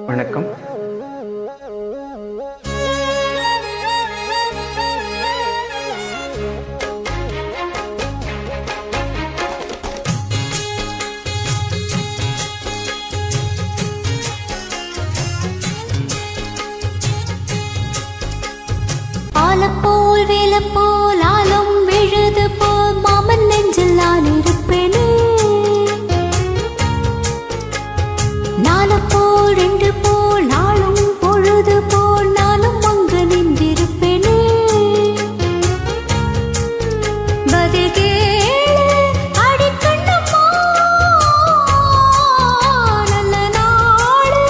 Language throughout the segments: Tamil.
வணக்கம். ஆலப்போல் வேலப்போல் ஆலம் விழுது போல் மாமன் நெஞ்சில் நான் இருப்பேனே. நாலப்போல் ரெண்டு போல் நாளும் பொழுது போல் நானும் அங்கு நின்றிருப்பேனே. பதில் கேளு அடிக்கண்ணம்மா, நல்ல நாடு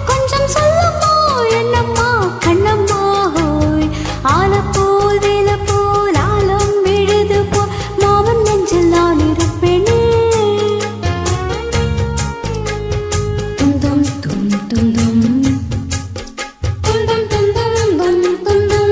கொஞ்சம் சொல்லம்மா என்னம்மா கண்ணம்மா. ஹோய் ஆலப்போல் வேலப்போல் ஆலம் விழுது போல் மாமன் நெஞ்சில் நான் இருப்பேனே. தும் தும் தும் தும் தும் தும் தும் தும் தும் தும்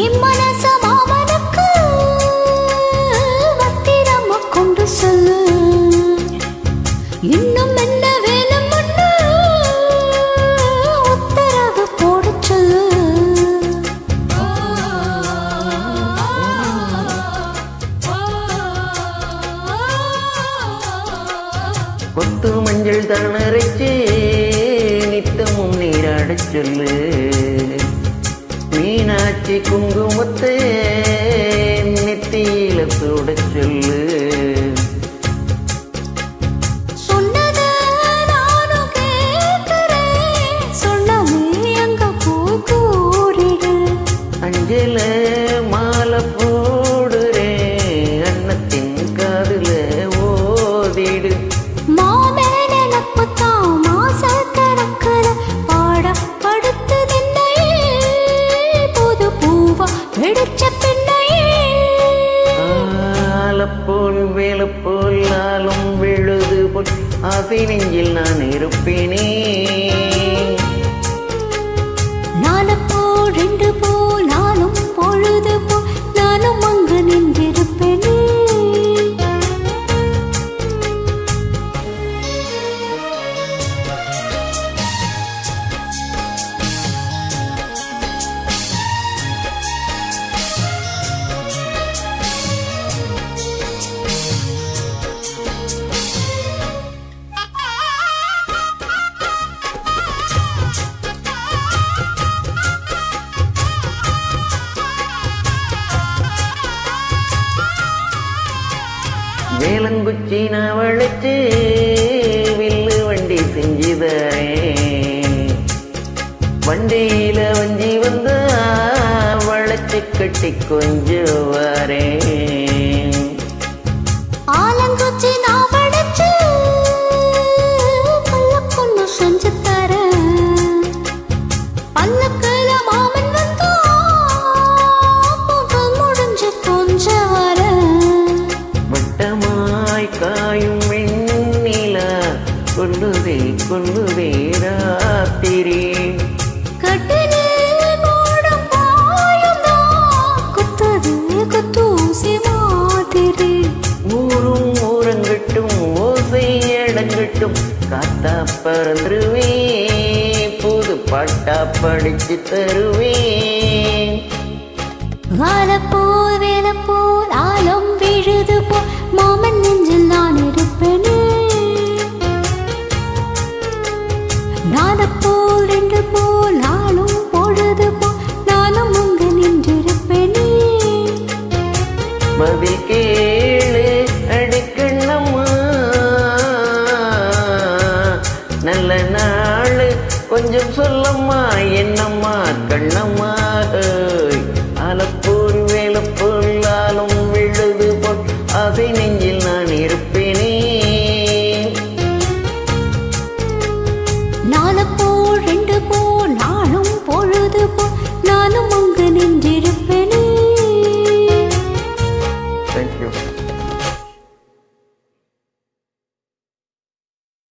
என் மனச மாமனுக்கு வத்திரமா கொண்டு சொல்லு. இன்னும் என்ன வேணும் ஒண்ணு உத்தரவு போட சொல்லு. கொத்து மஞ்சள் தனரைச்சு நித்தமும் நீராடச் சொல்லு. மீனாட்சி குங்குமத்தை நெத்தியில சூடச் சொல்லு. சொன்னதை நானும் கேட்கிறேன், சொன்னமே அங்க போரிடு. அஞ்சல மாலை போடுறேன், அன்னத்தின் காதுல ஓதிடு. மாமேன நப்பத்தான் மாச கணக்குல பாடப்படுத்துதென்னை புது பூவா வெடிச்ச பின்னையே. ஆலப்போல் வேலப்போல் ஆலும் விழுது போல் ஆசை நெஞ்சில் நான் இருப்பேனே. நாலப்போல் ரெண்டு போல் நாளும் பொழுது போல் நானும் அங்கு நின்றிருப்பேனே. வேலங்குச்சி நான் வளைச்சு வில்லு வண்டி செஞ்சுதரேன். வண்டியில வஞ்சி வந்த வளைச்சு கட்டி கொஞ்சம் வரேன். ஆலங்குச்சி நான் வளைச்சு பல்லக்கொன்னு செஞ்சு தரேன். பல்லக்குல மாமன் வந்தா புகழ் முடிஞ்சு கொஞ்சம் வரேன். வட்டமாய் காயும் வெண்ணிலா கொல்லுதே கொல்லுதே ராத்திரி. கட்டிலில் மூடும் பாயும்தான் குத்துது குத்தூசி மாதிரி. ஊரும் ஊரங்கட்டும் ஓசை இடங்கட்டும் காத்தா பறந்துருவேன், புது பாட்டா படிச்சு தருவேன். ஆலப்போல் வேலப்போல் ஆலம் விழுது போல் மாமன் நெஞ்சில் நான் இருப்பேனே. நாலப்போல் ரெண்டு போல் நாளும் பொழுது போல் நானும் அங்கு நின்றிருப்பேனே. பதில் கேளு அடிக்கண்ணம்மா, நல்ல நாள் கொஞ்சம் சொல்லம்மா என்னம்மா கண்ணம்மா.